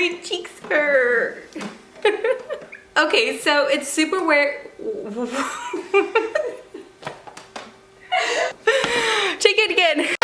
My cheeks hurt. Okay, so it's super weird. Take it again.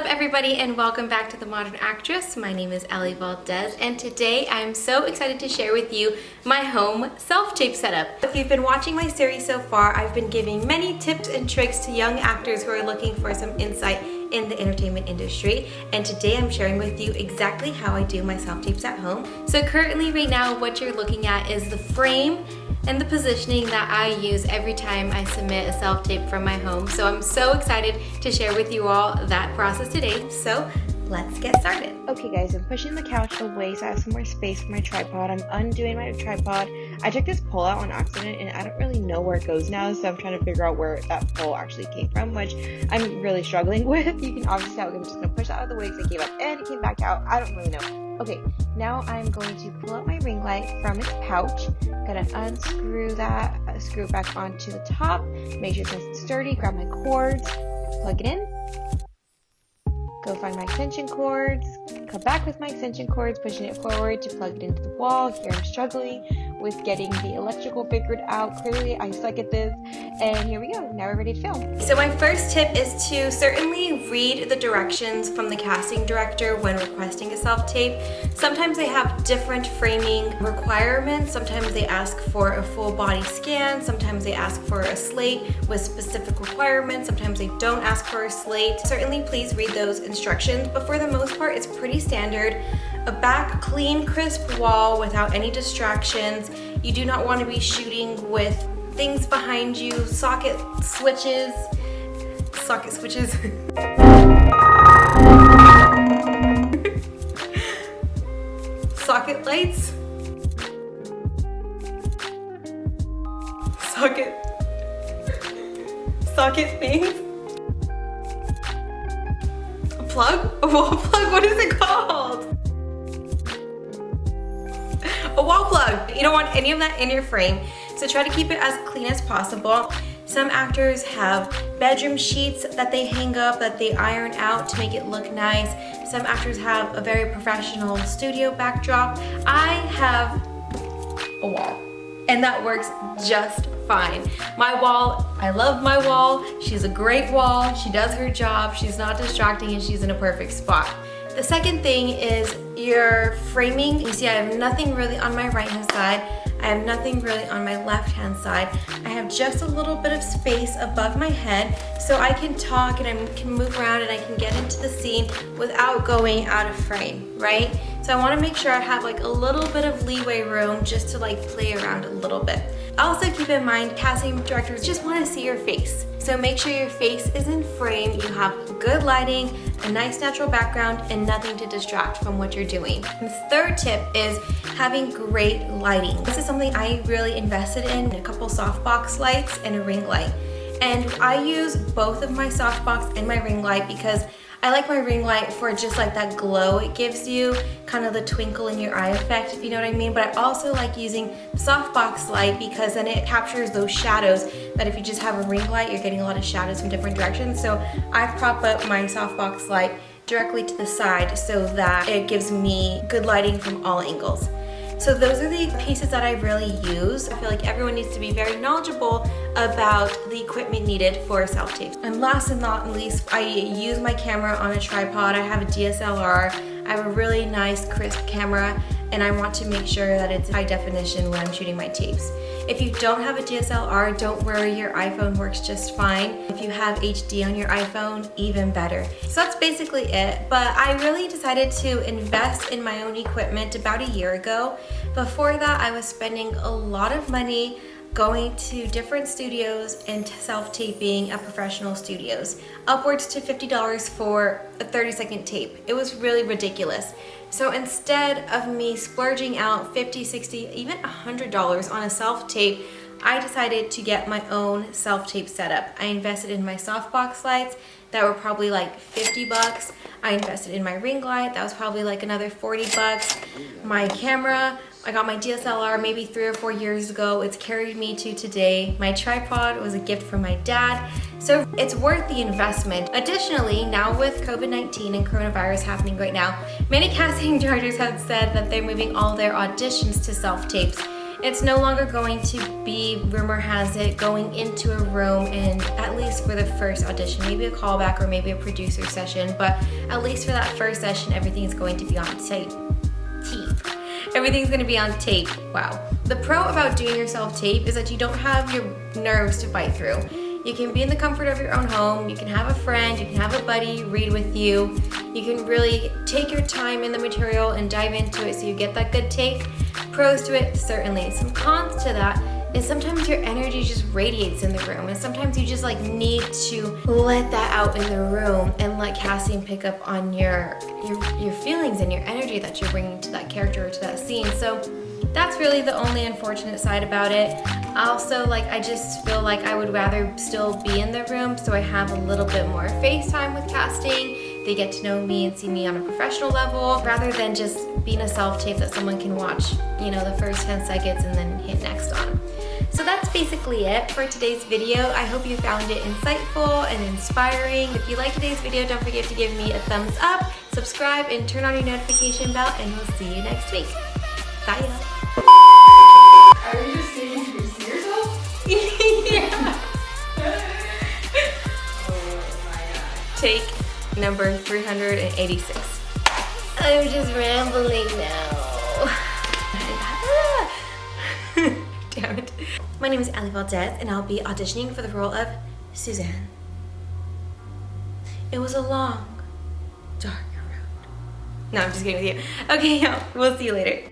Everybody, and welcome back to The Modern Actress. My name is Alli Valdez, and today I'm so excited to share with you my home self-tape setup. If you've been watching my series so far, I've been giving many tips and tricks to young actors who are looking for some insight in the entertainment industry, and today I'm sharing with you exactly how I do my self-tapes at home. So currently right now what you're looking at is the frame and the positioning that I use every time I submit a self-tape from my home. So I'm so excited to share with you all that process today. So let's get started. Okay guys, I'm pushing the couch away so I have some more space for my tripod. I'm undoing my tripod. I took this pole out on accident and I don't really know where it goes now, so I'm trying to figure out where that pole actually came from, which I'm really struggling with. You can obviously tell I'm just gonna push it out of the way because I gave up and it came back out. I don't really know. Okay, now I'm going to pull out my ring light from its pouch. Gonna unscrew that, screw it back onto the top, make sure it's nice and sturdy, grab my cords, plug it in, go find my extension cords, come back with my extension cords, pushing it forward to plug it into the wall. Here I'm struggling with getting the electrical figured out. Clearly I suck at this, and here we go, now we're ready to film. So my first tip is to certainly read the directions from the casting director when requesting a self-tape. Sometimes they have different framing requirements. Sometimes they ask for a full body scan, sometimes they ask for a slate with specific requirements, sometimes they don't ask for a slate. Certainly please read those instructions, but for the most part it's pretty standard. A back clean, crisp wall without any distractions. You do not want to be shooting with things behind you, socket switches, socket lights, socket things, a wall plug, what is it called? A wall plug. You don't want any of that in your frame, so try to keep it as clean as possible. Some actors have bedroom sheets that they hang up, that they iron out to make it look nice. Some actors have a very professional studio backdrop. I have a wall, and that works just fine. My wall, I love my wall. She's a great wall. She does her job. She's not distracting, and she's in a perfect spot. The second thing is your framing. You see I have nothing really on my right hand side. I have nothing really on my left hand side. I have just a little bit of space above my head so I can talk and I can move around and I can get into the scene without going out of frame, right? So I want to make sure I have like a little bit of leeway room just to like play around a little bit. Also keep in mind, casting directors just want to see your face. So make sure your face is in frame, you have good lighting, a nice natural background, and nothing to distract from what you're doing. The third tip is having great lighting. This is something I really invested in, a couple softbox lights and a ring light. And I use both of my softbox and my ring light because I like my ring light for just like that glow it gives you, kind of the twinkle in your eye effect, if you know what I mean. But I also like using the softbox light because then it captures those shadows that if you just have a ring light, you're getting a lot of shadows from different directions. So I prop up my softbox light directly to the side so that it gives me good lighting from all angles. So those are the pieces that I really use. I feel like everyone needs to be very knowledgeable about the equipment needed for self-tapes. And last and not least, I use my camera on a tripod. I have a DSLR. I have a really nice crisp camera, and I want to make sure that it's high definition when I'm shooting my tapes. If you don't have a DSLR, don't worry, your iPhone works just fine. If you have HD on your iPhone, even better. So that's basically it, but I really decided to invest in my own equipment about a year ago. Before that, I was spending a lot of money going to different studios and self-taping at professional studios, upwards to $50 for a 30-second tape. It was really ridiculous. So instead of me splurging out $50, $60, even $100 on a self-tape, I decided to get my own self-tape setup. I invested in my softbox lights that were probably like $50. I invested in my ring light. That was probably like another 40 bucks. My camera, I got my DSLR maybe 3 or 4 years ago. It's carried me to today. My tripod was a gift from my dad. So it's worth the investment. Additionally, now with COVID-19 and coronavirus happening right now, many casting directors have said that they're moving all their auditions to self-tapes. It's no longer going to be, rumor has it, going into a room and at least for the first audition, maybe a callback or maybe a producer session, but at least for that first session, everything is going to be on tape. Everything's gonna be on tape. Wow. The pro about doing your self-tape is that you don't have your nerves to fight through. You can be in the comfort of your own home, you can have a friend, you can have a buddy read with you. You can really take your time in the material and dive into it so you get that good take. Pros to it, certainly. Some cons to that is sometimes your energy just radiates in the room and sometimes you just like need to let that out in the room and let casting pick up on your feelings and your energy that you're bringing to that character or to that scene. So that's really the only unfortunate side about it. Also, like, I just feel like I would rather still be in the room so I have a little bit more face time with casting. They get to know me and see me on a professional level rather than just being a self-tape that someone can watch, you know, the first 10 seconds and then hit next on. So that's basically it for today's video. I hope you found it insightful and inspiring. If you liked today's video, don't forget to give me a thumbs up, subscribe, and turn on your notification bell, and we'll see you next week. Bye. Are you just saying to see yourself? Yeah. Oh my god. Take number 386. I'm just rambling now. Damn it. My name is Alli Valdez, and I'll be auditioning for the role of Suzanne. It was a long, dark road. No, I'm just kidding with you. Okay, we'll see you later.